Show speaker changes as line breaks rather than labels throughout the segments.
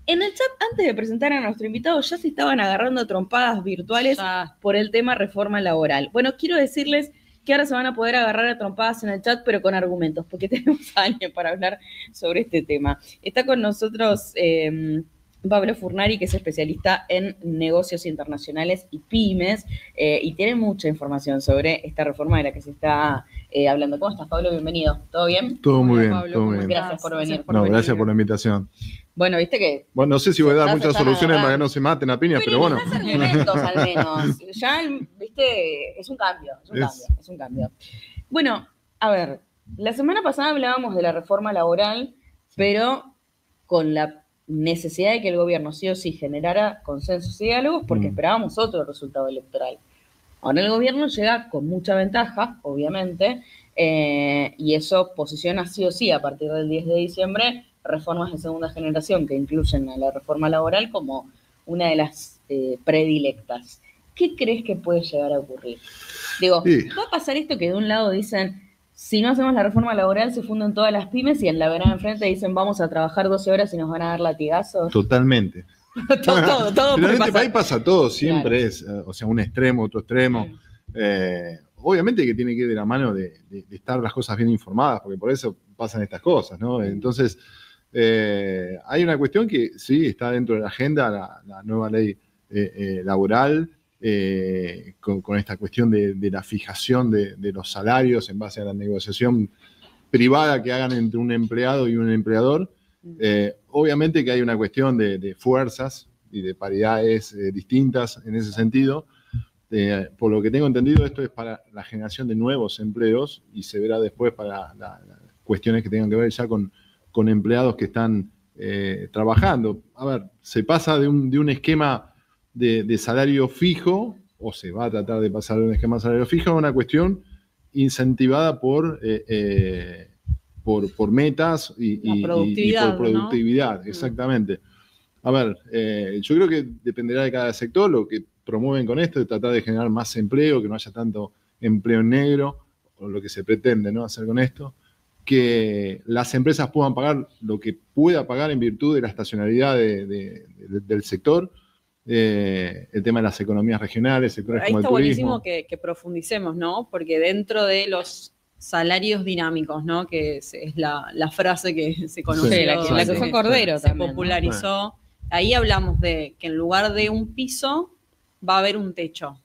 En el chat, antes de presentar a nuestro invitado, ya se estaban agarrando trompadas virtuales por el tema reforma laboral. Bueno, quiero decirles que ahora se van a poder agarrar a trompadas en el chat, pero con argumentos, porque tenemos a alguien para hablar sobre este tema. Está con nosotros Pablo Furnari, que es especialista en negocios internacionales y pymes, y tiene mucha información sobre esta reforma de la que se está hablando. ¿Cómo estás, Pablo? Bienvenido. ¿Todo bien?
Todo muy bien,
Pablo,
todo muy bien.
Gracias por venir.
Gracias por la invitación.
Bueno, viste que...
Bueno, no sé si voy a dar muchas soluciones para que no se maten a piñas, pero bueno.
Argumentos, al menos. Ya, viste, es un cambio. Bueno, a ver, la semana pasada hablábamos de la reforma laboral, pero con la necesidad de que el gobierno sí o sí generara consensos y diálogos, porque esperábamos otro resultado electoral. Ahora el gobierno llega con mucha ventaja, obviamente, y eso posiciona sí o sí a partir del 10 de diciembre reformas de segunda generación que incluyen a la reforma laboral como una de las predilectas. ¿Qué crees que puede llegar a ocurrir? Digo, ¿va a pasar esto que de un lado dicen, si no hacemos la reforma laboral se funden todas las pymes, y en la vereda enfrente dicen, vamos a trabajar 12 horas y nos van a dar latigazos?
Totalmente.
todo
pero en este país pasa todo, siempre
claro.
es, o sea, un extremo, otro extremo. Obviamente que tiene que ir de la mano de estar las cosas bien informadas, porque por eso pasan estas cosas, ¿no? Entonces, hay una cuestión que sí está dentro de la agenda, la nueva ley laboral, con esta cuestión de la fijación de los salarios en base a la negociación privada que hagan entre un empleado y un empleador. Obviamente que hay una cuestión de fuerzas y de paridades distintas en ese sentido. Por lo que tengo entendido, esto es para la generación de nuevos empleos y se verá después para las cuestiones que tengan que ver ya con empleados que están trabajando. A ver, se pasa de un esquema de salario fijo, o se va a tratar de pasar de un esquema de salario fijo a una cuestión incentivada por metas y por productividad, ¿no? Exactamente. A ver, yo creo que dependerá de cada sector. Lo que promueven con esto es tratar de generar más empleo, que no haya tanto empleo negro, o lo que se pretende, ¿no?, hacer con esto, que las empresas puedan pagar lo que pueda pagar en virtud de la estacionalidad del sector, el tema de las economías regionales, sectores como el turismo.
Ahí está buenísimo que profundicemos, ¿no? Porque dentro de los salarios dinámicos, ¿no?, que es la frase que se conoció,
sí, la que fue Cordero
se
también,
popularizó.
¿no?
Ahí hablamos de que en lugar de un piso va a haber un techo.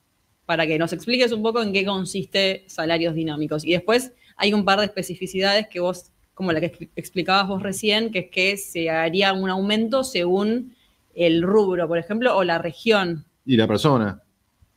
Para que nos expliques un poco en qué consiste salarios dinámicos. Y después hay un par de especificidades que vos, como la que explicabas vos recién, que es que se haría un aumento según el rubro, por ejemplo, o la región.
Y la persona.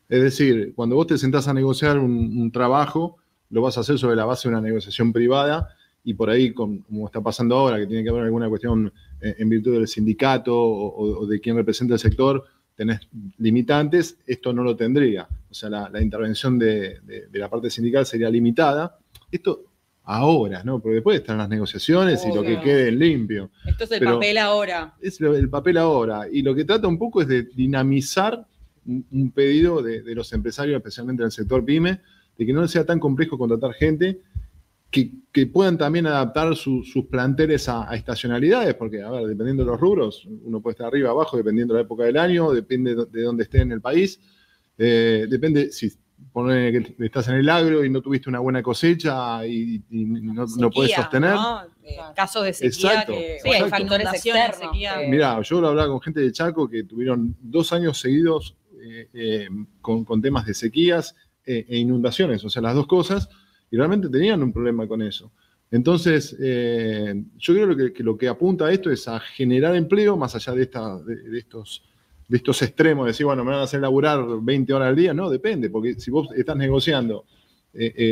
Es decir, cuando vos te sentás a negociar un trabajo, lo vas a hacer sobre la base de una negociación privada, y por ahí, como está pasando ahora, que tiene que haber alguna cuestión en virtud del sindicato o de quien representa el sector, tenés limitantes, esto no lo tendría. O sea, la intervención de la parte sindical sería limitada. Esto ahora, ¿no? Porque después están las negociaciones y lo que quede en limpio.
Esto es el papel ahora.
Es el papel ahora. Y lo que trata un poco es de dinamizar un pedido de los empresarios, especialmente en el sector pyme, de que no sea tan complejo contratar gente, que puedan también adaptar sus planteles a estacionalidades, porque, a ver, dependiendo de los rubros, uno puede estar arriba, abajo, dependiendo de la época del año, depende de dónde esté en el país, depende si que estás en el agro y no tuviste una buena cosecha y no podés sostener.
¿No? Casos de sequía.
Exacto,
sí, hay factores externos.
Mirá, yo lo hablaba con gente de Chaco que tuvieron 2 años seguidos con temas de sequías e inundaciones, o sea, las dos cosas, y realmente tenían un problema con eso. Entonces, yo creo que lo que apunta a esto es a generar empleo, más allá de estos extremos, de decir, bueno, me van a hacer laburar 20 horas al día. No, depende, porque si vos estás negociando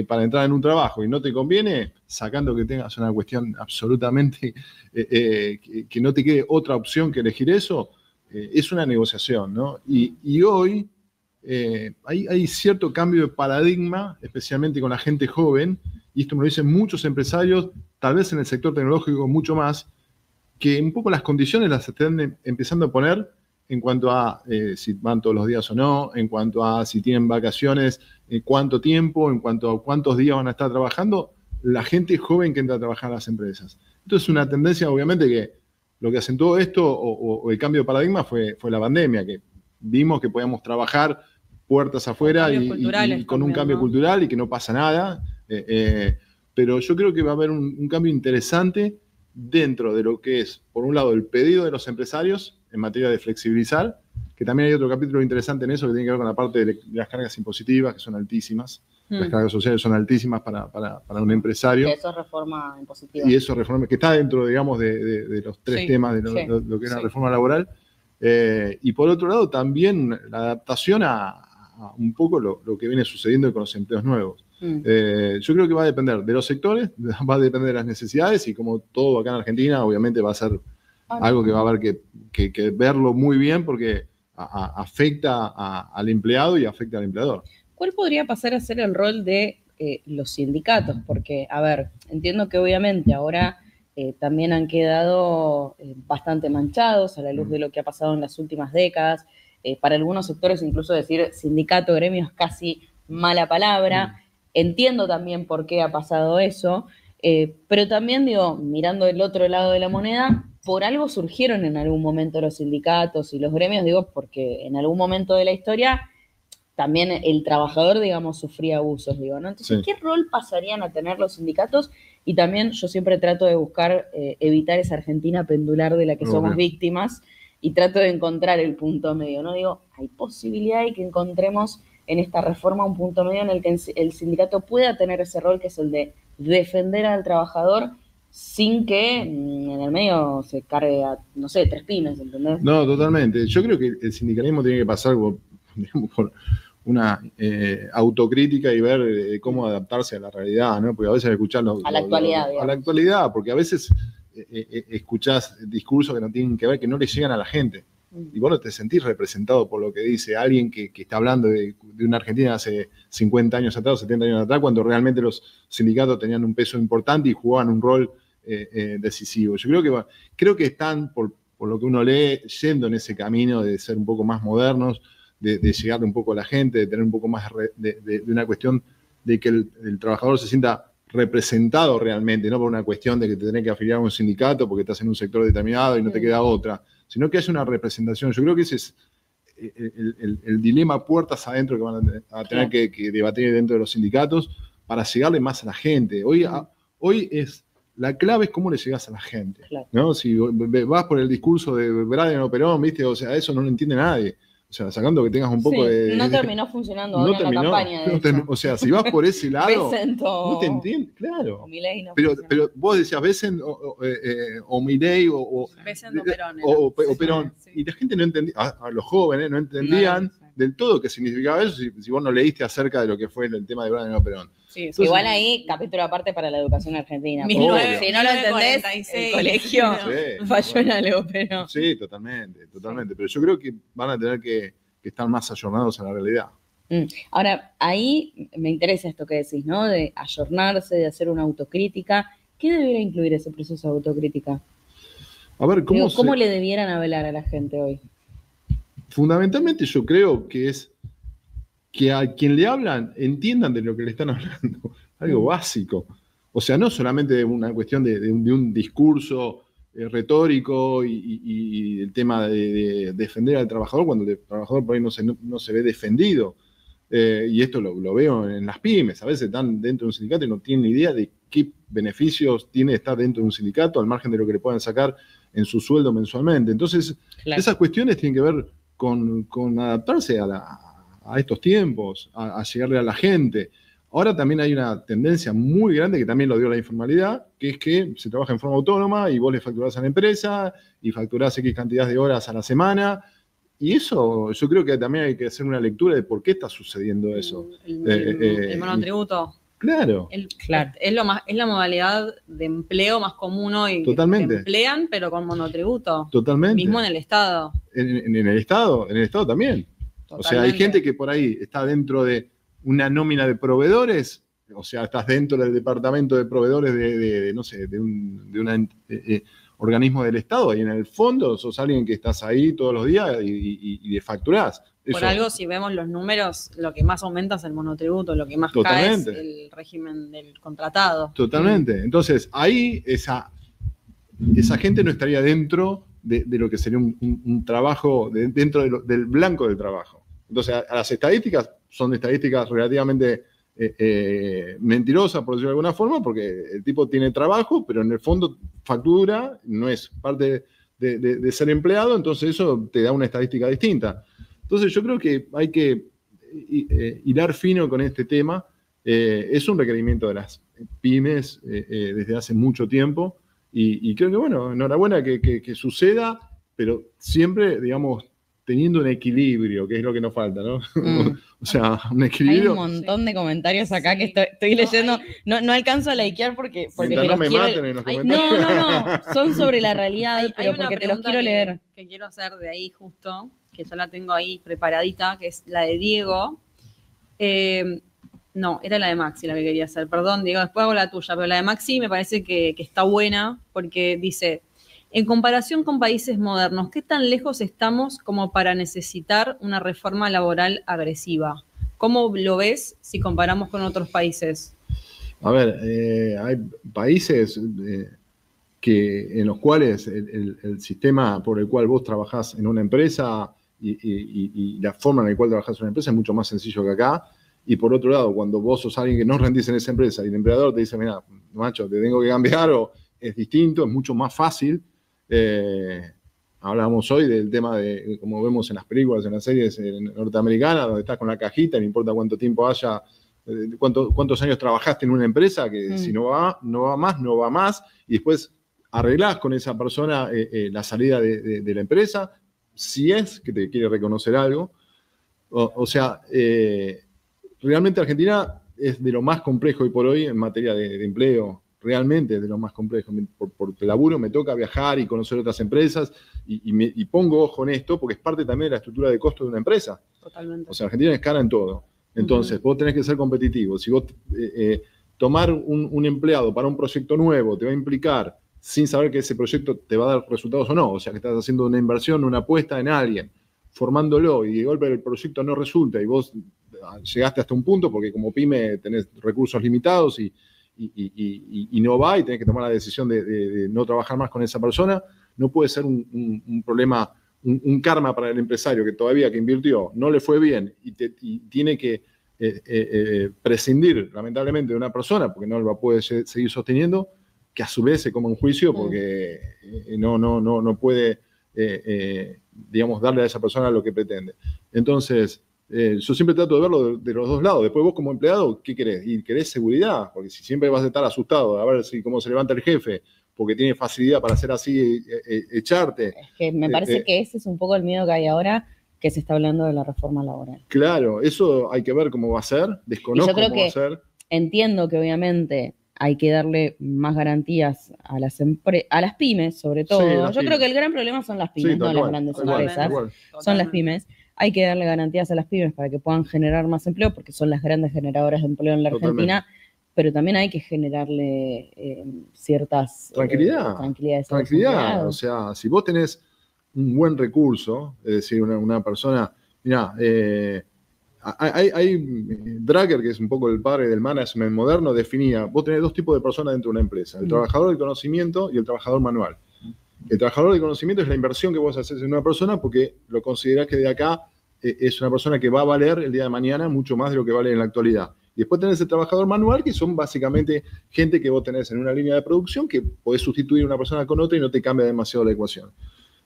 para entrar en un trabajo y no te conviene, sacando que tengas una cuestión absolutamente que no te quede otra opción que elegir eso, es una negociación, ¿no? Y hoy hay cierto cambio de paradigma, especialmente con la gente joven, y esto me lo dicen muchos empresarios, tal vez en el sector tecnológico mucho más, que un poco las condiciones las están empezando a poner en cuanto a si van todos los días o no, en cuanto a si tienen vacaciones, cuánto tiempo, en cuanto a cuántos días van a estar trabajando, la gente joven que entra a trabajar en las empresas. Esto es una tendencia, obviamente, que lo que acentuó esto o el cambio de paradigma fue la pandemia, que vimos que podíamos trabajar puertas afuera y con un cambio cultural y que no pasa nada. Pero yo creo que va a haber un cambio interesante dentro de lo que es, por un lado, el pedido de los empresarios en materia de flexibilizar, que también hay otro capítulo interesante en eso que tiene que ver con la parte de las cargas impositivas, que son altísimas. Las cargas sociales son altísimas para un empresario.
Que eso es reforma impositiva.
Y eso es reforma, que está dentro, digamos, de los tres temas de lo que es la reforma laboral. Y por otro lado, también la adaptación a un poco lo que viene sucediendo con los empleos nuevos. Yo creo que va a depender de los sectores, va a depender de las necesidades, y como todo acá en Argentina, obviamente va a ser algo que va a haber que verlo muy bien, porque afecta al empleado y afecta al empleador.
¿Cuál podría pasar a ser el rol de los sindicatos? Porque, a ver, entiendo que obviamente ahora también han quedado bastante manchados a la luz de lo que ha pasado en las últimas décadas. Para algunos sectores incluso decir sindicato, gremio es casi mala palabra. Entiendo también por qué ha pasado eso, pero también digo, mirando el otro lado de la moneda, por algo surgieron en algún momento los sindicatos y los gremios, digo, porque en algún momento de la historia también el trabajador, digamos, sufría abusos, digo, ¿no? Entonces, ¿qué rol pasarían a tener los sindicatos? Y también yo siempre trato de buscar evitar esa Argentina pendular de la que somos víctimas, y trato de encontrar el punto medio, ¿no? Digo, hay posibilidad de que encontremos en esta reforma un punto medio en el que el sindicato pueda tener ese rol, que es el de defender al trabajador sin que en el medio se cargue a, no sé, tres pines, ¿entendés?
No, totalmente. Yo creo que el sindicalismo tiene que pasar por una autocrítica y ver cómo adaptarse a la realidad, ¿no? Porque a veces escuchamos
a la actualidad,
a la actualidad, porque a veces escuchás discursos que no tienen que ver, que no le llegan a la gente. Y vos no te sentís representado por lo que dice alguien que está hablando de una Argentina hace 50 años atrás o 70 años atrás, cuando realmente los sindicatos tenían un peso importante y jugaban un rol decisivo. Yo creo que están, por lo que uno lee, yendo en ese camino de ser un poco más modernos, de llegarle un poco a la gente, de tener un poco más de una cuestión de que el trabajador se sienta representado realmente, no por una cuestión de que te tenés que afiliar a un sindicato porque estás en un sector determinado y no te queda otra, sino que haya una representación. Yo creo que ese es el dilema puertas adentro que van a tener que debatir dentro de los sindicatos para llegarle más a la gente. Hoy la clave es cómo le llegás a la gente, ¿no? Si vas por el discurso de Brian o Perón, ¿viste? O sea, eso no lo entiende nadie. O sea, sacando que tengas un poco de...
No terminó funcionando ahora en la campaña.
O sea, si vas por ese lado, no te entiende, claro.
O Milei no
pero vos decías Bessent o Milei o
Perón.
O Perón. Sí. Y la gente no entendía, a los jóvenes no entendían del todo qué significaba eso si vos no leíste acerca de lo que fue el tema de Brian o Perón.
Sí, entonces, igual ahí, capítulo aparte para la educación argentina. Si no lo entendés, el colegio falló en algo, pero...
Sí, totalmente. Pero yo creo que van a tener que estar más ayornados a la realidad.
Ahora, ahí me interesa esto que decís, ¿no? De ayornarse, de hacer una autocrítica. ¿Qué debería incluir ese proceso de autocrítica?
A ver,
¿cómo le debieran hablar a la gente hoy?
Fundamentalmente yo creo que es que a quien le hablan entiendan de lo que le están hablando, algo básico. O sea, no solamente de una cuestión de un discurso retórico y el tema de defender al trabajador cuando el trabajador por ahí no se ve defendido. Y esto lo veo en las pymes. A veces están dentro de un sindicato y no tienen ni idea de qué beneficios tiene estar dentro de un sindicato, al margen de lo que le puedan sacar en su sueldo mensualmente. Entonces, esas cuestiones tienen que ver con adaptarse a estos tiempos, a llegarle a la gente. Ahora también hay una tendencia muy grande que también lo dio la informalidad, que es que se trabaja en forma autónoma y vos le facturás a la empresa y facturás X cantidad de horas a la semana. Y eso, yo creo que también hay que hacer una lectura de por qué está sucediendo eso.
El monotributo.
Claro.
Es la modalidad de empleo más común hoy.
Totalmente.
Que emplean, pero con monotributo.
Totalmente.
Mismo en el Estado.
En el Estado también. Totalmente. O sea, hay gente que por ahí está dentro de una nómina de proveedores, o sea, estás dentro del departamento de proveedores de un organismo del Estado, y en el fondo sos alguien que estás ahí todos los días y facturás.
Por algo, si vemos los números, lo que más aumenta es el monotributo, lo que más cae es el régimen del contratado.
Totalmente. Entonces, ahí esa gente no estaría dentro de lo que sería un trabajo, dentro del blanco del trabajo. Entonces, a las estadísticas son estadísticas relativamente mentirosas, por decirlo de alguna forma, porque el tipo tiene trabajo, pero en el fondo factura, no es parte de ser empleado, entonces eso te da una estadística distinta. Entonces yo creo que hay que hilar fino con este tema. Es un requerimiento de las pymes desde hace mucho tiempo y creo que, bueno, enhorabuena que suceda, pero siempre, digamos, teniendo un equilibrio, que es lo que nos falta, ¿no? O sea, un
Hay
equilibrio.
un montón de comentarios acá
Sí.
que estoy leyendo.
No,
No alcanzo a likear porque
Mientras
te
no
los
me
quiero...
maten en los
Hay-
comentarios.
No. Son sobre la realidad,
Hay
pero
una
porque te los
pregunta
quiero leer.
que quiero hacer de ahí justo, que ya la tengo ahí preparadita, que es la de Diego. No, era la de Maxi la que quería hacer. Perdón, Diego, después hago la tuya, pero la de Maxi me parece que está buena porque dice, en comparación con países modernos, ¿qué tan lejos estamos como para necesitar una reforma laboral agresiva? ¿Cómo lo ves si comparamos con otros países?
A ver, hay países en los cuales el sistema por el cual vos trabajás en una empresa y la forma en la cual trabajás en una empresa es mucho más sencillo que acá. Y por otro lado, cuando vos sos alguien que no rendís en esa empresa y el empleador te dice, mira, macho, te tengo que cambiar, o es distinto, es mucho más fácil. Hablábamos hoy del tema de, como vemos en las películas, en las series norteamericanas, donde estás con la cajita, no importa cuánto tiempo haya, cuántos años trabajaste en una empresa, que si no va más, y después arreglás con esa persona la salida de la empresa, si es que te quiere reconocer algo. O sea, realmente Argentina es de lo más complejo hoy por hoy en materia de empleo. Realmente es de lo más complejo. Por laburo me toca viajar y conocer otras empresas y pongo ojo en esto porque es parte también de la estructura de costo de una empresa.
Totalmente.
O sea, Argentina es cara en todo. Entonces, vos tenés que ser competitivo. Si vos tomar un empleado para un proyecto nuevo te va a implicar, sin saber que ese proyecto te va a dar resultados o no, o sea, que estás haciendo una inversión, una apuesta en alguien, formándolo y de golpe el proyecto no resulta y vos llegaste hasta un punto porque como pyme tenés recursos limitados y no va y tenés que tomar la decisión de no trabajar más con esa persona, no puede ser un problema, un karma para el empresario que todavía que invirtió no le fue bien y tiene que prescindir lamentablemente de una persona porque no lo puede seguir sosteniendo, que a su vez se coma un juicio porque no puede, digamos, darle a esa persona lo que pretende. Entonces, yo siempre trato de verlo de los dos lados. Después vos como empleado, ¿qué querés? Y querés seguridad, porque si siempre vas a estar asustado a ver cómo se levanta el jefe, porque tiene facilidad para hacer así, echarte.
Es que me parece que ese es un poco el miedo que hay ahora, que se está hablando de la reforma laboral.
Claro, eso hay que ver cómo va a ser, desconozco cómo va a ser.
Entiendo que obviamente hay que darle más garantías a las pymes, sobre todo.
Sí,
Yo creo que el gran problema son las pymes, no las grandes empresas. Son las pymes. Hay que darle garantías a las pymes para que puedan generar más empleo, porque son las grandes generadoras de empleo en la Argentina, pero también hay que generarle ciertas
tranquilidad. O sea, si vos tenés un buen recurso, es decir, una persona, mirá, hay Drucker, que es un poco el padre del management moderno, definía, vos tenés dos tipos de personas dentro de una empresa, el trabajador del conocimiento y el trabajador manual. El trabajador del conocimiento es la inversión que vos haces en una persona porque lo considerás que de acá es una persona que va a valer el día de mañana mucho más de lo que vale en la actualidad. Y después tenés el trabajador manual, que son básicamente gente que vos tenés en una línea de producción que podés sustituir una persona con otra y no te cambia demasiado la ecuación.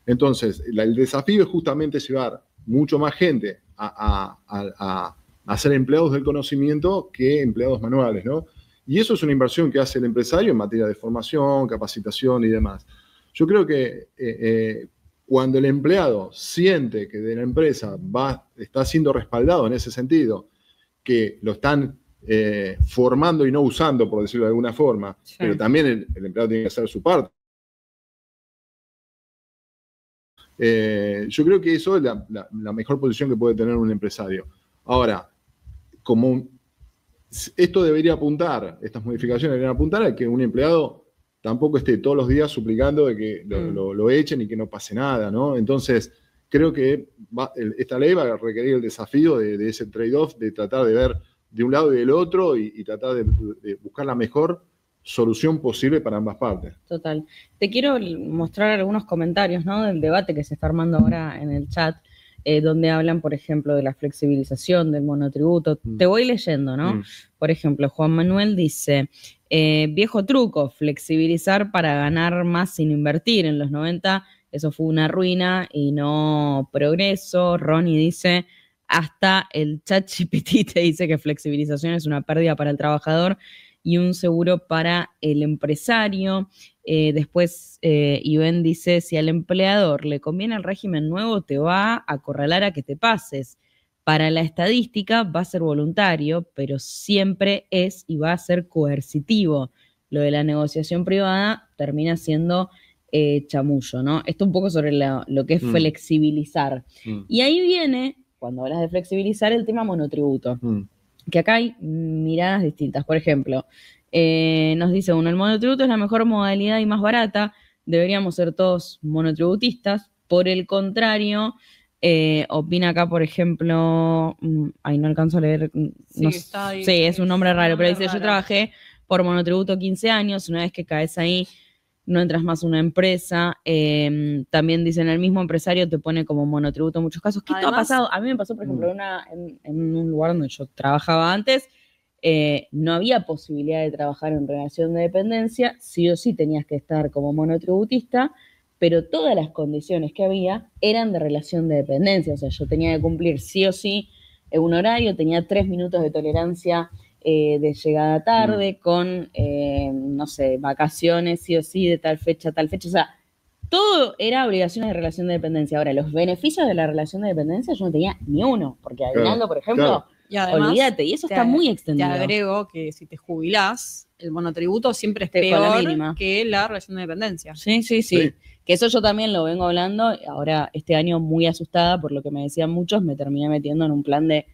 Entonces, el desafío es justamente llevar mucho más gente a ser empleados del conocimiento que empleados manuales, ¿no? Y eso es una inversión que hace el empresario en materia de formación, capacitación y demás. Yo creo que cuando el empleado siente que de la empresa está siendo respaldado en ese sentido, que lo están formando y no usando, por decirlo de alguna forma, pero también el empleado tiene que hacer su parte. Yo creo que eso es la mejor posición que puede tener un empresario. Ahora, esto debería apuntar, estas modificaciones deberían apuntar a que un empleado tampoco esté todos los días suplicando de que lo echen y que no pase nada, ¿no? Entonces, creo que esta ley va a requerir el desafío de ese trade-off, de tratar de ver de un lado y del otro y tratar de buscar la mejor solución posible para ambas partes.
Total. Te quiero mostrar algunos comentarios, ¿no? Del debate que se está armando ahora en el chat, donde hablan, por ejemplo, de la flexibilización del monotributo. Te voy leyendo, ¿no? Por ejemplo, Juan Manuel dice, viejo truco, flexibilizar para ganar más sin invertir. En los 90 eso fue una ruina y no progreso. Ronnie dice, hasta el ChatGPT te dice que flexibilización es una pérdida para el trabajador y un seguro para el empresario. Después, Ivén dice, si al empleador le conviene el régimen nuevo, te va a acorralar a que te pases. Para la estadística va a ser voluntario, pero siempre es y va a ser coercitivo. Lo de la negociación privada termina siendo chamullo, ¿no? Esto un poco sobre lo que es flexibilizar. Y ahí viene, cuando hablas de flexibilizar, el tema monotributo. Que acá hay miradas distintas. Por ejemplo, nos dice uno, el monotributo es la mejor modalidad y más barata, deberíamos ser todos monotributistas. Por el contrario, opina acá, por ejemplo, no alcanzo a leer, sí, es un nombre raro, pero dice, yo trabajé por monotributo 15 años, una vez que caes ahí, no entras más a una empresa. También dicen, el mismo empresario te pone como monotributo en muchos casos. ¿Qué esto ha pasado? A mí me pasó, por ejemplo, en un lugar donde yo trabajaba antes, no había posibilidad de trabajar en relación de dependencia, sí o sí tenías que estar como monotributista, pero todas las condiciones que había eran de relación de dependencia. O sea, yo tenía que cumplir sí o sí un horario, tenía 3 minutos de tolerancia de llegada tarde, con, no sé, vacaciones sí o sí de tal fecha a tal fecha. O sea, todo era obligaciones de relación de dependencia. Ahora, los beneficios de la relación de dependencia yo no tenía ni uno, porque aguinaldo, por ejemplo,
y además,
olvídate, y eso está muy extendido.
Te agrego que si te jubilás, el monotributo siempre es peor que la relación de dependencia.
Sí. Que eso yo también lo vengo hablando. Ahora, este año muy asustada por lo que me decían muchos, me terminé metiendo en un plan de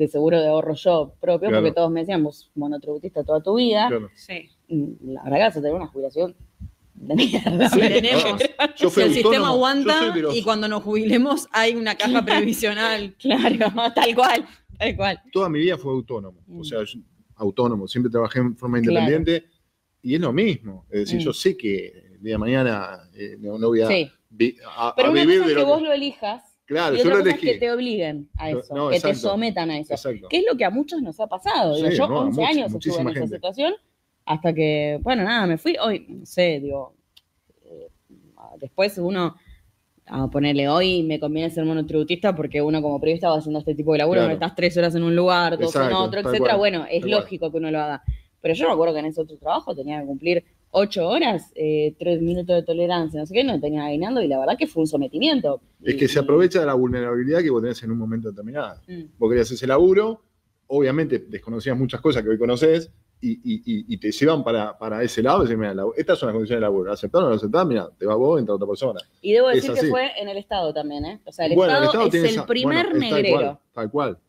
seguro de ahorro yo propio, porque todos me decían, vos monotributista toda tu vida.
Sí.
La verdad que vas a tener una jubilación de mierda.
Sí, tenemos.
Si
el sistema aguanta y cuando nos jubilemos hay una caja previsional.
Claro, tal cual.
Toda mi vida fue autónomo. O sea, autónomo. Siempre trabajé en forma independiente y es lo mismo. Es decir, yo sé que el día de mañana no voy a,
pero una
vivir
cosa
de
es que vos lo elijas.
Claro,
y otra cosa es que te obliguen a eso, que te sometan a eso.
Exacto.
Que es lo que a muchos nos ha pasado.
Sí,
yo 11 años estuve en esa situación, hasta que, bueno, nada, me fui. Hoy, no sé, después uno, a ponerle, hoy me conviene ser monotributista porque uno como periodista va haciendo este tipo de laburo, no estás 3 horas en un lugar, 2 en otro, etcétera. Bueno, es lógico que uno lo haga. Pero yo me acuerdo que en ese otro trabajo tenía que cumplir 8 horas, 3 minutos de tolerancia, no sé qué, no tenía aguinaldo y la verdad que fue un sometimiento.
Es que se aprovecha de la vulnerabilidad que vos tenés en un momento determinado. Vos querías ese laburo, obviamente desconocías muchas cosas que hoy conocés y te llevan para ese lado y decís, mira, estas son las condiciones de laburo, ¿aceptás o no lo aceptás? Mira, te va vos, entra otra persona.
Y debo decir que fue en el Estado también, ¿eh? O sea, el Estado es el primer negrero.
Tal cual,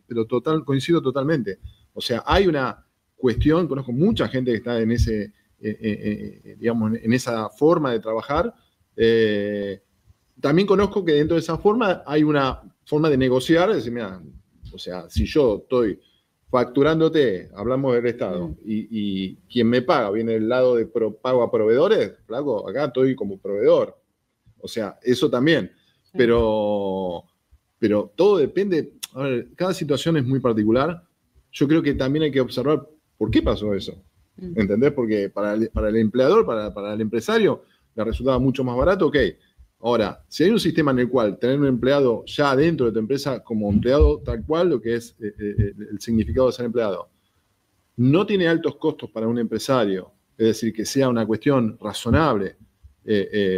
pero coincido totalmente. O sea, hay una cuestión, conozco mucha gente que está en ese... digamos, en esa forma de trabajar. También conozco que dentro de esa forma hay una forma de negociar, es decir, mira, o sea, si yo estoy facturándote, hablamos del Estado, y quien me paga viene del lado de pago a proveedores, flaco, acá estoy como proveedor. O sea, eso también. Pero todo depende, a ver, cada situación es muy particular. Yo creo que también hay que observar por qué pasó eso. ¿Entendés? Porque para el empleador, para el empresario, le resultaba mucho más barato, ok. Ahora, si hay un sistema en el cual tener un empleado ya dentro de tu empresa como empleado tal cual, lo que es el significado de ser empleado, no tiene altos costos para un empresario, es decir, que sea una cuestión razonable.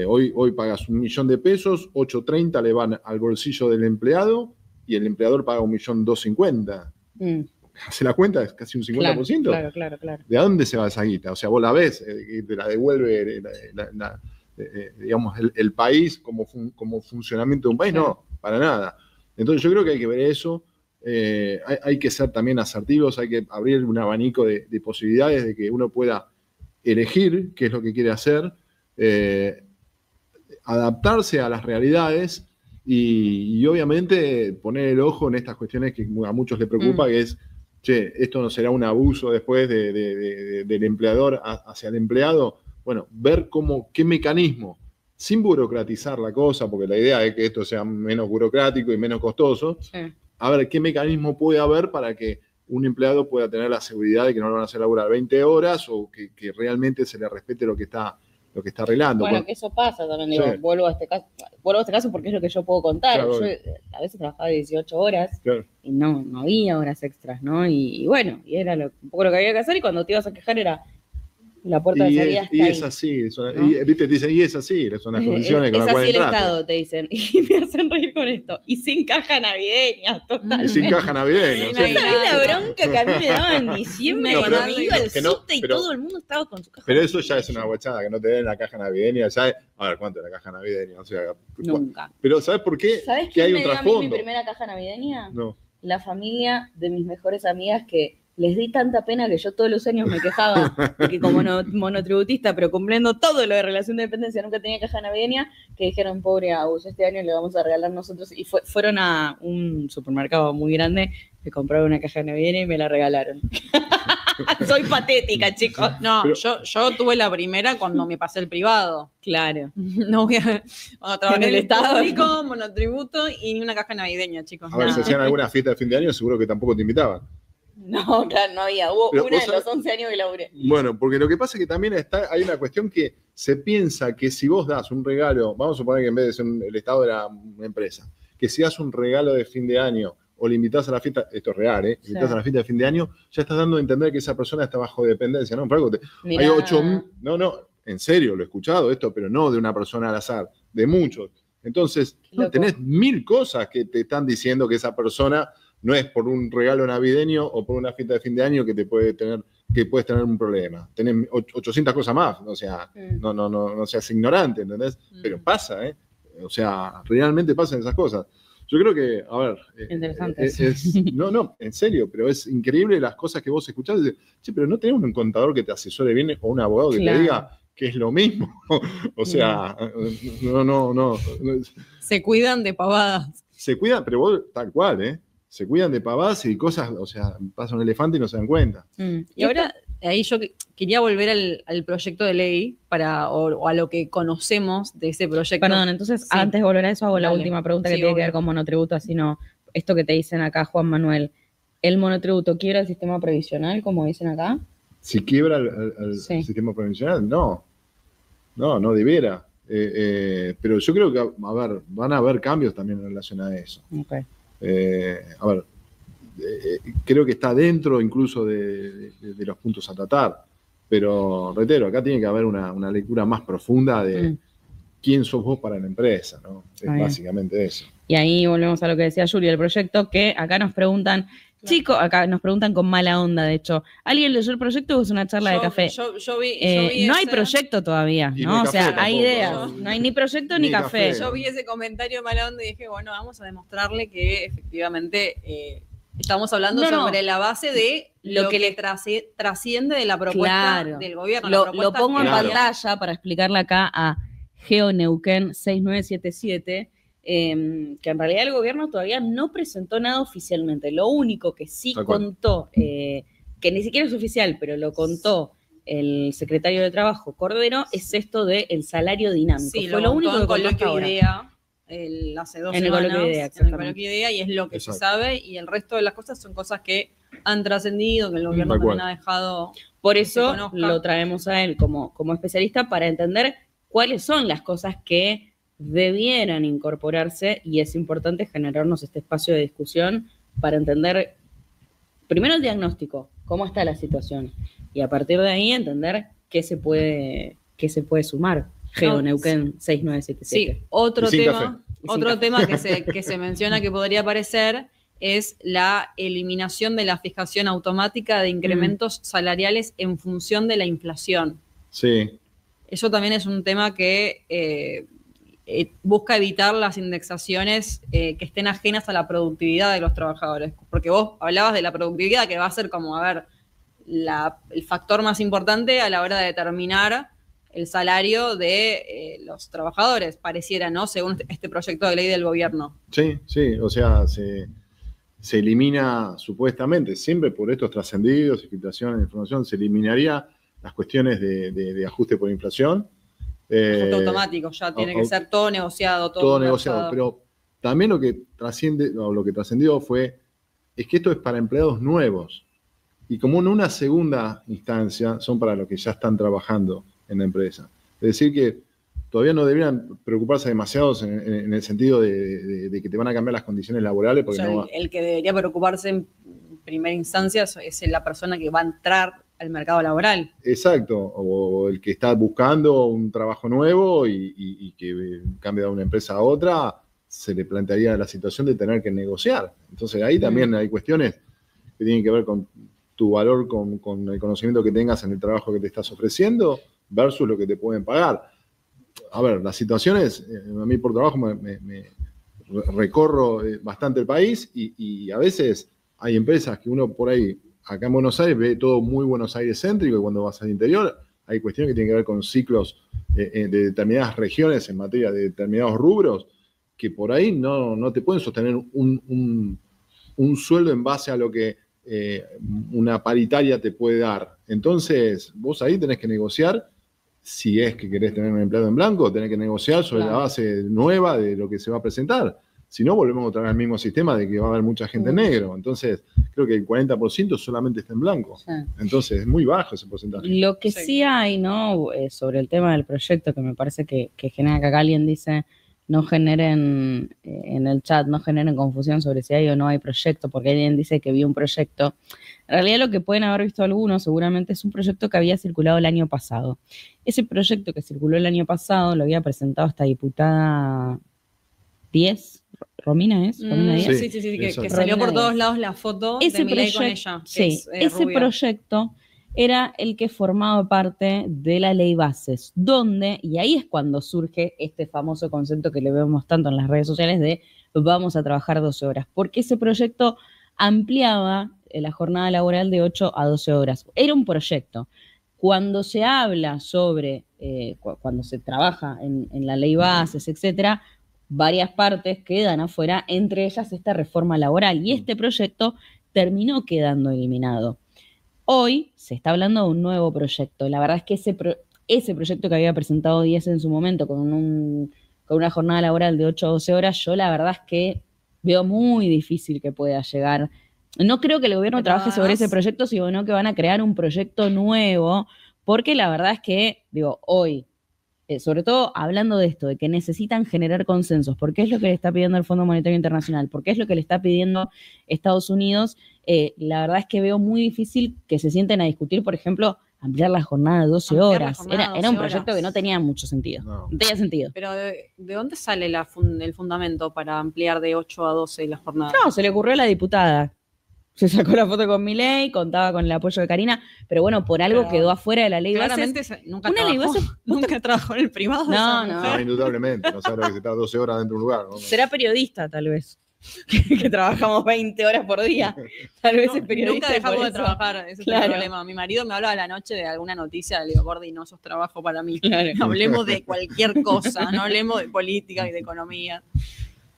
Hoy pagas $1.000.000 pesos, 830 le van al bolsillo del empleado y el empleador paga $1.250.000. ¿Se la cuenta? Es casi un 50%.
Claro.
¿De dónde se va esa guita? O sea, vos la ves, te la devuelve digamos, el país como funcionamiento de un país. No, para nada. Entonces yo creo que hay que ver eso. Hay que ser también asertivos, hay que abrir un abanico de posibilidades de que uno pueda elegir qué es lo que quiere hacer, adaptarse a las realidades y obviamente poner el ojo en estas cuestiones que a muchos les preocupa, que es che, esto no será un abuso después del empleador hacia el empleado. Bueno, ver qué mecanismo, sin burocratizar la cosa, porque la idea es que esto sea menos burocrático y menos costoso, a ver qué mecanismo puede haber para que un empleado pueda tener la seguridad de que no lo van a hacer laburar 20 horas o que realmente se le respete lo que está arreglando.
Bueno, que eso pasa también, digo,
Sí.
vuelvo a este caso porque es lo que yo puedo contar.
Claro.
Yo a veces trabajaba 18 horas
Claro.
y no había horas extras, ¿no? Y bueno, y era un poco lo que había que hacer, y cuando te ibas a quejar era la puerta de salida está
Y
ahí.
es así,
¿no?
¿viste? Te dicen, y es así, son las condiciones con
Es
las cuales
así el
entraste.
Estado, te dicen, y me hacen reír con esto. Y sin caja navideña,
Y
totalmente.
sin caja navideña.
Sin
o sea,
navideña.
¿Sabés la bronca que a mí me daba en diciembre
No,
cuando
pero-
me iba al
que no,
subte y
pero-
todo el mundo estaba con su caja?
Pero eso ya es una guachada, que no te den la caja navideña. A ver, ¿cuánto es la caja navideña? O sea,
Nunca.
pero ¿sabes por qué?
¿Sabés
Que
quién
hay
me
un
dio a mí mi
trasfondo.
primera caja navideña?
No.
La familia de mis mejores amigas, que les di tanta pena que yo todos los años me quejaba de que como monotributista, pero cumpliendo todo lo de relación de dependencia, nunca tenía caja navideña, que dijeron, pobre Agus, este año le vamos a regalar nosotros. Y fueron a un supermercado muy grande, me compraron una caja navideña y me la regalaron. Soy patética, chicos.
No,
Pero-
yo tuve la primera cuando me pasé el privado.
Claro.
No voy a. Cuando trabajé
En
en
el
el
Estado.
público, monotributo y ni una caja navideña, chicos.
A ver, si
nada.
hacían alguna fiesta de fin de año, seguro que tampoco te invitaban.
No, claro, no había. Hubo
Pero
una
vos
de los
sabés-
11 años que laburé.
Bueno, porque lo que pasa es que también hay una cuestión que se piensa que si vos das un regalo, vamos a suponer que en vez de ser el Estado era una empresa, que si das un regalo de fin de año o le invitás a la fiesta, esto es real, ¿eh?
Sí.
Invitás a la fiesta de fin de año, ya estás dando a entender que esa persona está bajo dependencia, ¿no? Por algo
Mirá.
hay 8.000, no, en serio, lo he escuchado esto, pero no de una persona al azar, de muchos. Entonces,
Qué loco.
tenés 1000 cosas que te están diciendo que esa persona no es por un regalo navideño o por una fiesta de fin de año que puedes tener un problema. Tenés 800 cosas más, o sea, no seas ignorante, ¿entendés? Pero pasa, ¿eh? O sea, realmente pasan esas cosas. Yo creo que, a ver,
Interesante.
no, en serio, pero es increíble las cosas que vos escuchás. Che, pero no tenés un contador que te asesore bien o un abogado que
Claro.
te diga que es lo mismo. O sea, no.
Se cuidan de pavadas.
Se cuidan, pero vos, tal cual, ¿eh? Se cuidan de pavadas y cosas, o sea, pasa un elefante y no se dan cuenta.
Y ahora, ahí yo quería volver al proyecto de ley o a lo que conocemos de ese proyecto.
Perdón, entonces
Sí.
antes de volver a eso hago la
Dale.
última pregunta que
Sí,
tiene que
obvio.
ver con monotributo, así no, esto que te dicen acá, Juan Manuel, ¿el monotributo quiebra el sistema previsional, como dicen acá?
Si quiebra el
Sí.
sistema previsional, no debiera. Pero yo creo que, a ver, van a haber cambios también en relación a eso.
Okay.
A ver, creo que está dentro incluso de los puntos a tratar, pero reitero, acá tiene que haber una lectura más profunda de quién sos vos para la empresa, ¿no? Es
Está bien.
básicamente eso.
Y ahí volvemos a lo que decía Yuri, el proyecto, que acá nos preguntan, chicos, acá nos preguntan con mala onda, de hecho, ¿alguien leyó el proyecto o es una charla de café?
Yo vi
No hay
ese-
proyecto todavía,
Y
¿no?
no hay
O sea,
café
hay
tampoco,
ideas,
¿no?
no hay ni proyecto ni
Ni
café.
café.
Yo vi ese comentario mala onda y dije, bueno, vamos a demostrarle que efectivamente estamos hablando
No, no.
sobre la base de lo que le trasciende de la propuesta
Claro.
del gobierno. la
Lo
propuesta
pongo en
que-
Claro.
pantalla para explicarle acá a GeoNeuquén 6977, que en realidad el gobierno todavía no presentó nada oficialmente. Lo único que sí
Tal cual.
contó, que ni siquiera es oficial, pero lo contó el secretario de Trabajo, Cordero, es esto del salario dinámico.
Sí,
Fue lo único que
en
contó hasta
Coloquio
ahora.
Idea, hace 2
En el
semanas.
Coloquio Idea,
en el
exactamente.
Coloquio Idea, y es lo que
Exacto.
se sabe, y el resto de las cosas son cosas que han trascendido, que el gobierno
Tal cual.
también ha dejado.
Por
se
eso
conozca.
lo traemos a él como especialista para entender cuáles son las cosas que debieran incorporarse, y es importante generarnos este espacio de discusión para entender primero el diagnóstico, cómo está la situación, y a partir de ahí entender qué se puede sumar. GeoNeuquén 6977.
Sí, otro
Y sin
tema,
café.
Y sin
otro
café.
tema que se menciona que podría aparecer es la eliminación de la fijación automática de incrementos salariales en función de la inflación.
Sí,
Eso también es un tema que busca evitar las indexaciones que estén ajenas a la productividad de los trabajadores. Porque vos hablabas de la productividad, que va a ser como, a ver, el factor más importante a la hora de determinar el salario de los trabajadores, pareciera, ¿no? Según este proyecto de ley del gobierno.
sí, o sea, se se elimina supuestamente, siempre por estos trascendidos y filtraciones de información, se eliminaría las cuestiones de ajuste por inflación.
Ajuste automático, ya tiene que ser todo negociado,
todo negociado. Pero también lo que trascendió es que esto es para empleados nuevos. Y como en una segunda instancia son para los que ya están trabajando en la empresa. Es decir que todavía no deberían preocuparse demasiado en el sentido de que te van a cambiar las condiciones laborales. Porque
el que debería preocuparse en primera instancia es la persona que va a entrar al mercado laboral.
Exacto, o el que está buscando un trabajo nuevo y que cambia de una empresa a otra, se le plantearía la situación de tener que negociar. Entonces ahí también hay cuestiones que tienen que ver con tu valor, con el conocimiento que tengas en el trabajo que te estás ofreciendo versus lo que te pueden pagar. A ver, las situaciones, a mí por trabajo me recorro bastante el país y a veces hay empresas que uno por ahí, acá en Buenos Aires, ve todo muy Buenos Aires céntrico y cuando vas al interior hay cuestiones que tienen que ver con ciclos de determinadas regiones en materia de determinados rubros que por ahí no te pueden sostener un sueldo en base a lo que una paritaria te puede dar. Entonces, vos ahí tenés que negociar. Si es que querés tener un empleado en blanco, tenés que negociar sobre la base nueva de lo que se va a presentar. Si no, volvemos otra vez al mismo sistema de que va a haber mucha gente en negro. Entonces, creo que el 40% solamente está en blanco. Sí. Entonces, es muy bajo ese porcentaje.
Lo que sí hay, ¿no? Sobre el tema del proyecto, que me parece que genera que acá alguien dice, no generen, en el chat, no generen confusión sobre si hay o no hay proyecto, porque alguien dice que vio un proyecto. En realidad lo que pueden haber visto algunos seguramente es un proyecto que había circulado el año pasado. Ese proyecto que circuló el año pasado lo había presentado esta diputada 10, ¿Romina es? ¿Romina 10?
Sí, que salió por todos lados la foto de Milei con ella.
Sí, ese proyecto era el que formaba parte de la ley bases, donde, y ahí es cuando surge este famoso concepto que le vemos tanto en las redes sociales de vamos a trabajar 12 horas, porque ese proyecto ampliaba la jornada laboral de 8 a 12 horas. Era un proyecto. Cuando se habla sobre, cuando se trabaja en la ley bases, etcétera, varias partes quedan afuera, entre ellas esta reforma laboral, y este proyecto terminó quedando eliminado. Hoy se está hablando de un nuevo proyecto. La verdad es que ese proyecto que había presentado 10 en su momento con una jornada laboral de 8 a 12 horas, yo la verdad es que veo muy difícil que pueda llegar. No creo que el gobierno trabaje sobre ese proyecto, sino que van a crear un proyecto nuevo, porque la verdad es que, hoy, sobre todo hablando de esto, de que necesitan generar consensos, porque es lo que le está pidiendo el Fondo Monetario Internacional, porque es lo que le está pidiendo Estados Unidos, la verdad es que veo muy difícil que se sienten a discutir, por ejemplo, ampliar la jornada de 12 horas. Era un proyecto que no tenía mucho sentido. No tenía sentido.
Pero ¿de dónde sale el fundamento para ampliar de 8 a 12 la jornada?
No, se le ocurrió a la diputada. Se sacó la foto con Milei, contaba con el apoyo de Karina, pero bueno, por algo quedó afuera de la ley
claramente
bases.
Nunca trabajó en el privado.
No, indudablemente. No sabe que se está 12 horas dentro de un lugar. ¿No?
Será periodista, tal vez. Que trabajamos 20 horas por día. Tal vez es periodista.
Nunca dejamos de trabajar, ese es el problema. Mi marido me hablaba a la noche de alguna noticia, le digo, Gordi, no sos trabajo para mí. Claro. Hablemos de cualquier cosa, no hablemos de política y de economía.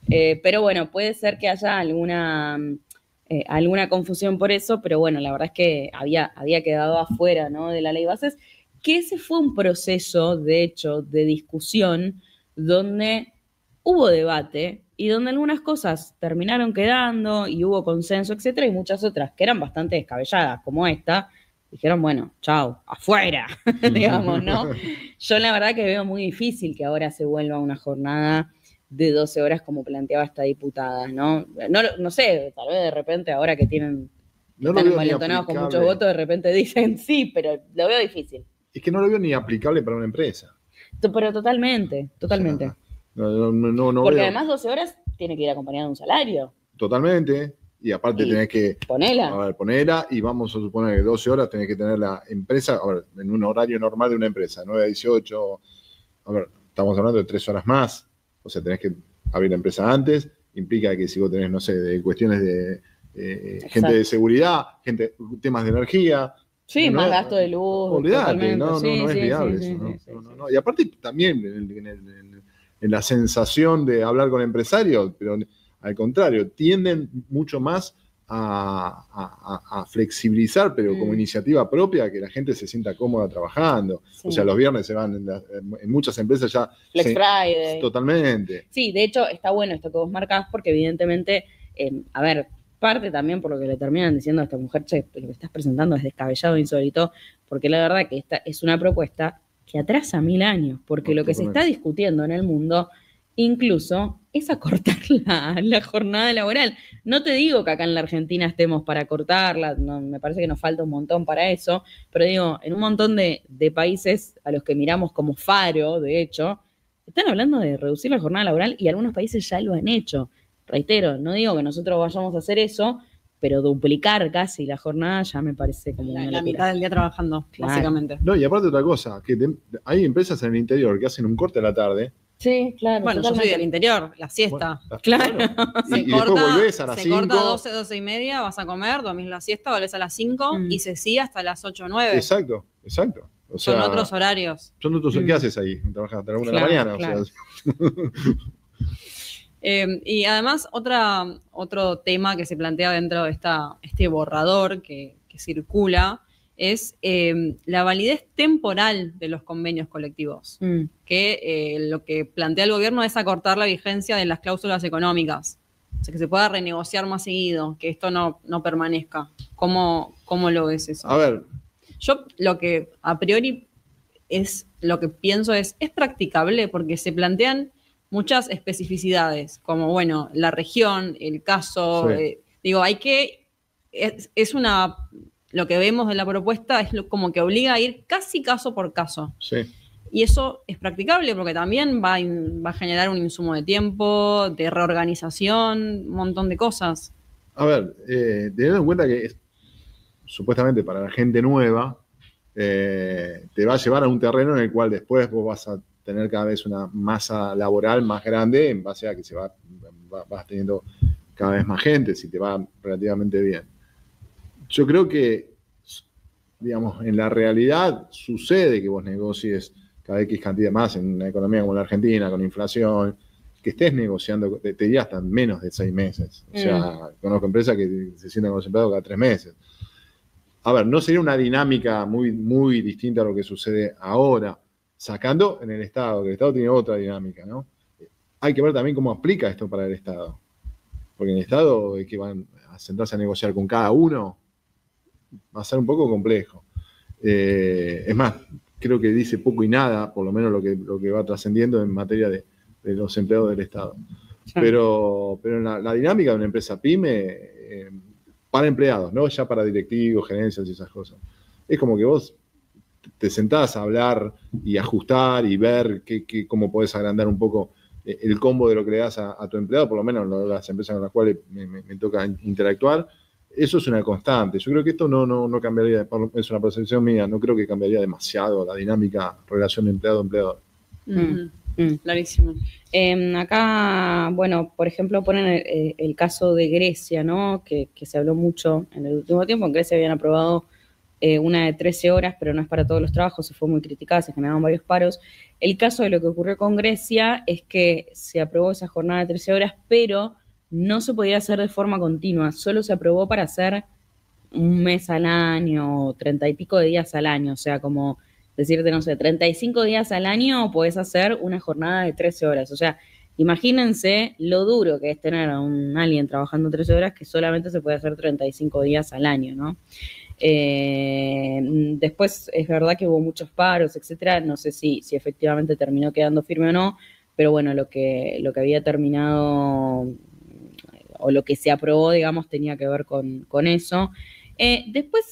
Pero bueno, puede ser que haya alguna confusión por eso, pero bueno, la verdad es que había quedado afuera, ¿no?, de la ley bases, que ese fue un proceso, de hecho, de discusión, donde hubo debate y donde algunas cosas terminaron quedando y hubo consenso, etcétera, y muchas otras que eran bastante descabelladas, como esta, dijeron, bueno, chao, afuera, digamos, ¿no? Yo la verdad que veo muy difícil que ahora se vuelva una jornada de 12 horas como planteaba esta diputada, ¿no? No sé, tal vez de repente ahora que están envalentonados con muchos votos, de repente dicen sí, pero lo veo difícil.
Es que no lo veo ni aplicable para una empresa.
Pero totalmente. O sea,
no
porque
veo.
además 12 horas tiene que ir acompañado de un salario.
Totalmente. Y aparte tenés que ponerla, y vamos a suponer que 12 horas tenés que tener la empresa, en un horario normal de una empresa, 9 a 18, estamos hablando de 3 horas más. O sea, tenés que abrir la empresa antes, implica que si vos tenés, no sé, de cuestiones de gente de seguridad, temas de energía.
Sí, más gasto de luz.
Olvidate, no es viable eso. No. Y aparte también en la sensación de hablar con empresarios, pero Al contrario, tienden mucho más a flexibilizar, pero como iniciativa propia, que la gente se sienta cómoda trabajando.
Sí.
O sea, los viernes se van, en muchas empresas ya...
Flex Friday.
Totalmente.
Sí, de hecho, está bueno esto que vos marcás, porque evidentemente, a ver, parte también por lo que le terminan diciendo a esta mujer, che, lo que estás presentando es descabellado e insólito, porque la verdad que esta es una propuesta que atrasa 1000 años, porque lo que se está discutiendo en el mundo incluso es acortar la jornada laboral. No te digo que acá en la Argentina estemos para cortarla, no, me parece que nos falta un montón para eso, pero digo, en un montón de países a los que miramos como faro, de hecho, están hablando de reducir la jornada laboral y algunos países ya lo han hecho. Reitero, no digo que nosotros vayamos a hacer eso, pero duplicar casi la jornada ya me parece como
la mitad del día trabajando,
claro,
básicamente.
No, y aparte otra cosa, que hay empresas en el interior que hacen un corte a la tarde.
Sí, claro.
Bueno, yo soy del interior, la siesta.
Bueno,
claro.
Y después volvés a las 5.
Se corta 12, 12 y media, vas a comer, dormís la siesta, volvés a las 5 y se sigue hasta las 8 o 9.
Exacto. O sea,
son otros horarios.
¿Qué haces ahí? Trabajas hasta la 1 de la mañana.
Claro.
O sea.
Y además, otro tema que se plantea dentro de este borrador que circula es la validez temporal de los convenios colectivos, que lo que plantea el gobierno es acortar la vigencia de las cláusulas económicas, o sea, que se pueda renegociar más seguido, que esto no permanezca. ¿Cómo lo ves eso?
A ver.
Yo lo que a priori lo que pienso es practicable porque se plantean muchas especificidades, como, bueno, la región, el caso,
sí.
Lo que vemos de la propuesta es como que obliga a ir casi caso por caso.
Sí.
Y eso es practicable porque también va a generar un insumo de tiempo, de reorganización, un montón de cosas.
A ver, teniendo en cuenta que supuestamente para la gente nueva, te va a llevar a un terreno en el cual después vos vas a tener cada vez una masa laboral más grande en base a que vas teniendo cada vez más gente, si te va relativamente bien. Yo creo que, digamos, en la realidad sucede que vos negocies cada X cantidad más en una economía como la Argentina, con inflación, que estés negociando, te diría hasta menos de 6 meses. O sea, conozco empresas que se sientan con los empleados cada 3 meses. A ver, no sería una dinámica muy, muy distinta a lo que sucede ahora, sacando en el Estado, que el Estado tiene otra dinámica, ¿no? Hay que ver también cómo aplica esto para el Estado. Porque en el Estado es que van a sentarse a negociar con cada uno, va a ser un poco complejo. Es más, creo que dice poco y nada, por lo menos lo que va trascendiendo en materia de los empleados del Estado. Sí. Pero en la dinámica de una empresa pyme, para empleados, ¿no? Ya para directivos, gerencias y esas cosas. Es como que vos te sentás a hablar y ajustar y ver cómo podés agrandar un poco el combo de lo que le das a tu empleado, por lo menos las empresas con las cuales me toca interactuar. Eso es una constante. Yo creo que esto no cambiaría, es una percepción mía, no creo que cambiaría demasiado la dinámica relación empleado-empleador.
Clarísimo.
Acá, bueno, por ejemplo, ponen el caso de Grecia, ¿no? Que se habló mucho en el último tiempo. En Grecia habían aprobado una de 13 horas, pero no es para todos los trabajos, se fue muy criticada, se generaron varios paros. El caso de lo que ocurrió con Grecia es que se aprobó esa jornada de 13 horas, pero no se podía hacer de forma continua, solo se aprobó para hacer un mes al año, 30 y pico de días al año, o sea, como decirte, no sé, 35 días al año podés hacer una jornada de 13 horas, o sea, imagínense lo duro que es tener a alguien trabajando 13 horas que solamente se puede hacer 35 días al año, ¿no? Después es verdad que hubo muchos paros, etcétera, no sé si efectivamente terminó quedando firme o no, pero bueno, lo que había terminado o lo que se aprobó, digamos, tenía que ver con eso. Después,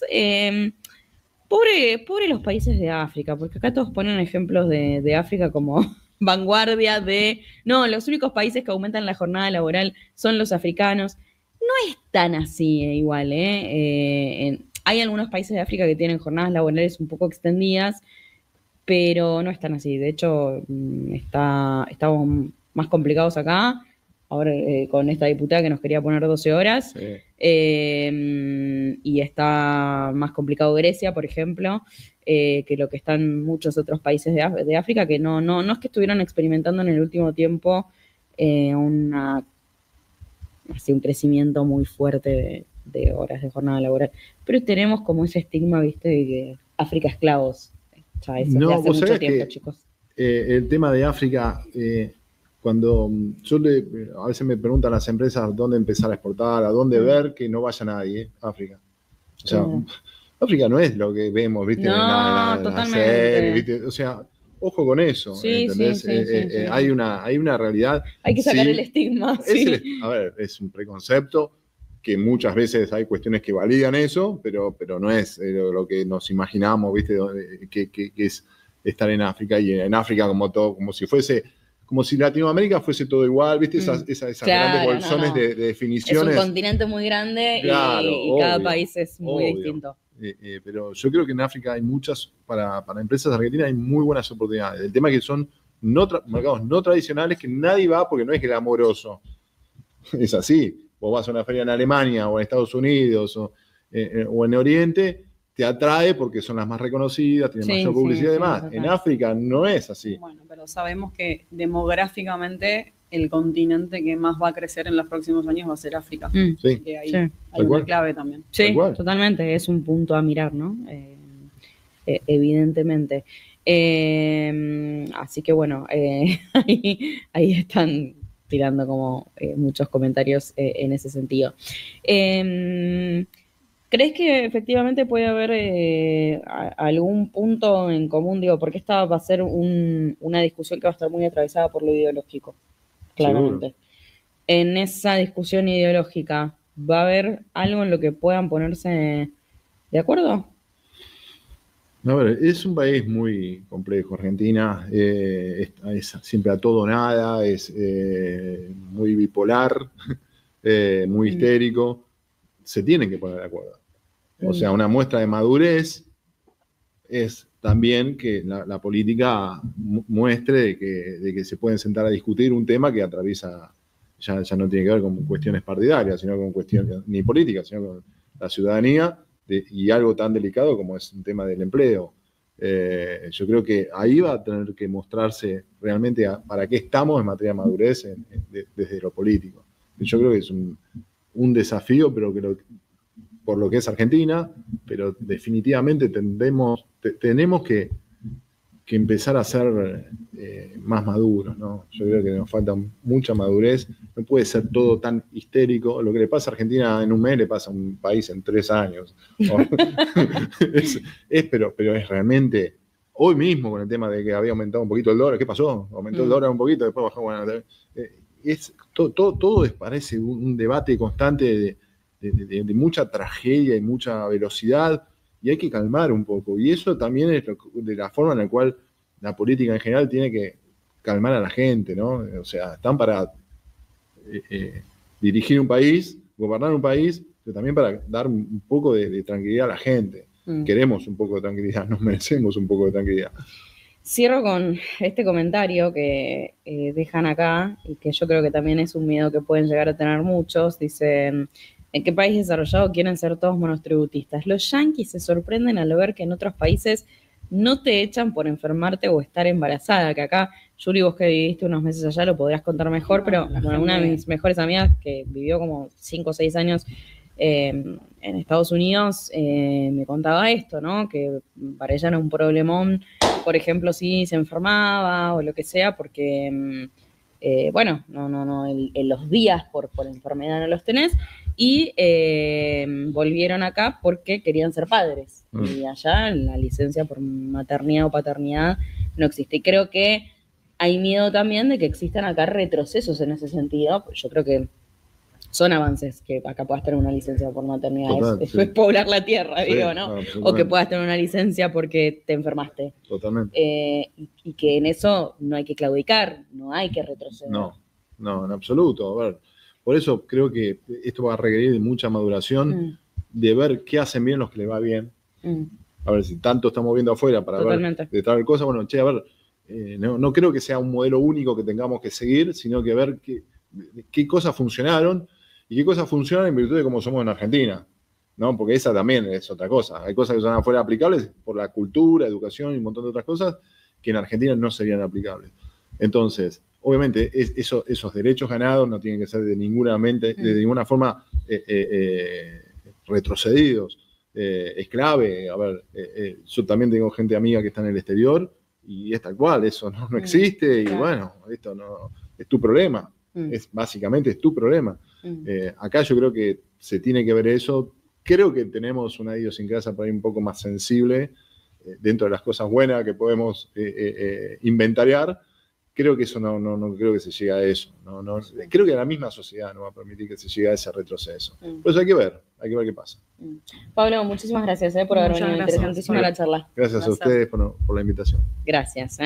pobre los países de África, porque acá todos ponen ejemplos de África como vanguardia no, los únicos países que aumentan la jornada laboral son los africanos. No es tan así igual, hay algunos países de África que tienen jornadas laborales un poco extendidas, pero no es tan así. De hecho, estamos más complicados acá. Ahora con esta diputada que nos quería poner 12 horas, sí. Y está más complicado Grecia, por ejemplo, que lo que están muchos otros países de África, que no es que estuvieron experimentando en el último tiempo una así un crecimiento muy fuerte de horas de jornada laboral. Pero tenemos como ese estigma, viste, de que África esclavos. Ya eso es de
No,
hace
vos
mucho
sabés
tiempo,
que
chicos.
el tema de África, cuando a veces me preguntan las empresas dónde empezar a exportar, a dónde ver que no vaya nadie, África. O sea, África no es lo que vemos, ¿viste?
No,
en la
totalmente.
serie, ¿viste? O sea, ojo con eso,
Sí,
¿entendés?
sí.
Hay una realidad.
Hay que sacar
Sí,
el estigma,
es
sí.
a ver, es un preconcepto que muchas veces hay cuestiones que validan eso, pero no es lo que nos imaginamos, ¿viste? Que es estar en África y en África como todo, como si Latinoamérica fuese todo igual, ¿viste? Esas grandes
Claro,
bolsones
no.
de
Es un
definiciones.
continente muy grande
Claro,
y cada
obvio,
país es muy
obvio.
distinto.
Pero yo creo que en África hay muchas, para empresas argentinas hay muy buenas oportunidades. El tema es que son mercados no tradicionales, que nadie va porque no es glamoroso. Es así. Vos vas a una feria en Alemania o en Estados Unidos o en Oriente, te atrae porque son las más reconocidas, tienen mayor publicidad y demás. En África no es así.
Bueno, pero sabemos que demográficamente el continente que más va a crecer en los próximos años va a ser África.
Sí.
Que hay una clave también.
Sí, totalmente. Es un punto a mirar, ¿no? Evidentemente. Así que bueno, ahí están tirando como muchos comentarios en ese sentido. ¿Crees que efectivamente puede haber algún punto en común? Digo, porque esta va a ser una discusión que va a estar muy atravesada por lo ideológico, claramente. Seguro. En esa discusión ideológica, ¿va a haber algo en lo que puedan ponerse de acuerdo?
A ver, es un país muy complejo, Argentina, es siempre a todo o nada, es muy bipolar, muy histérico, se tienen que poner de acuerdo. O sea, una muestra de madurez es también que la política muestre de que se pueden sentar a discutir un tema que atraviesa, ya no tiene que ver con cuestiones partidarias, sino con cuestiones ni políticas, sino con la ciudadanía, y algo tan delicado como es un tema del empleo. Yo creo que ahí va a tener que mostrarse realmente para qué estamos en materia de madurez desde lo político. Yo creo que es un desafío, pero que por lo que es Argentina, pero definitivamente tenemos que empezar a ser más maduros, ¿no? Yo creo que nos falta mucha madurez, no puede ser todo tan histérico. Lo que le pasa a Argentina en un mes le pasa a un país en 3 años. Pero es realmente, hoy mismo con el tema de que había aumentado un poquito el dólar, ¿qué pasó? Aumentó el dólar un poquito, después bajó. Bueno, todo parece un debate constante de mucha tragedia y mucha velocidad, y hay que calmar un poco. Y eso también es de la forma en la cual la política en general tiene que calmar a la gente, ¿no? O sea, están para dirigir un país, gobernar un país, pero también para dar un poco de tranquilidad a la gente. Queremos un poco de tranquilidad, nos merecemos un poco de tranquilidad.
Cierro con este comentario que dejan acá, y que yo creo que también es un miedo que pueden llegar a tener muchos. Dicen: ¿en qué país desarrollado quieren ser todos monotributistas? Los yanquis se sorprenden al ver que en otros países no te echan por enfermarte o estar embarazada, que acá, Yuri, vos que viviste unos meses allá lo podrías contar mejor, pero bueno, una de mis mejores amigas que vivió como 5 o 6 años en Estados Unidos me contaba esto, ¿no? Que para ella era un problemón, por ejemplo, si se enfermaba o lo que sea, porque bueno, en los días por enfermedad no los tenés, y volvieron acá porque querían ser padres. Y allá la licencia por maternidad o paternidad no existe. Y creo que hay miedo también de que existan acá retrocesos en ese sentido. Yo creo que son avances que acá puedas tener una licencia por maternidad. Total, es poblar la tierra, sí, digo, ¿no? O que puedas tener una licencia porque te enfermaste.
Totalmente.
Y que en eso no hay que claudicar, no hay que retroceder.
No, en absoluto. A ver, por eso creo que esto va a requerir de mucha maduración, de ver qué hacen bien los que les va bien. A ver, si tanto estamos viendo afuera para ver detrás de cosas, bueno, a ver, no creo que sea un modelo único que tengamos que seguir, sino que ver qué cosas funcionaron y qué cosas funcionan en virtud de cómo somos en Argentina, ¿no? Porque esa también es otra cosa. Hay cosas que son afuera aplicables por la cultura, educación y un montón de otras cosas que en Argentina no serían aplicables. Entonces, obviamente, esos derechos ganados no tienen que ser de ninguna forma retrocedidos. Es clave. A ver, yo también tengo gente amiga que está en el exterior y es tal cual, eso no existe, y bueno, esto no es tu problema. Básicamente es tu problema. Acá yo creo que se tiene que ver eso. Creo que tenemos una idiosincrasia por ahí un poco más sensible dentro de las cosas buenas que podemos inventariar. Creo que eso no creo que se llegue a eso. Creo que la misma sociedad no va a permitir que se llegue a ese retroceso. Por eso hay que ver qué pasa.
Pablo, muchísimas gracias por haber venido. Interesantísima la charla.
Gracias a ustedes por la invitación.
Gracias.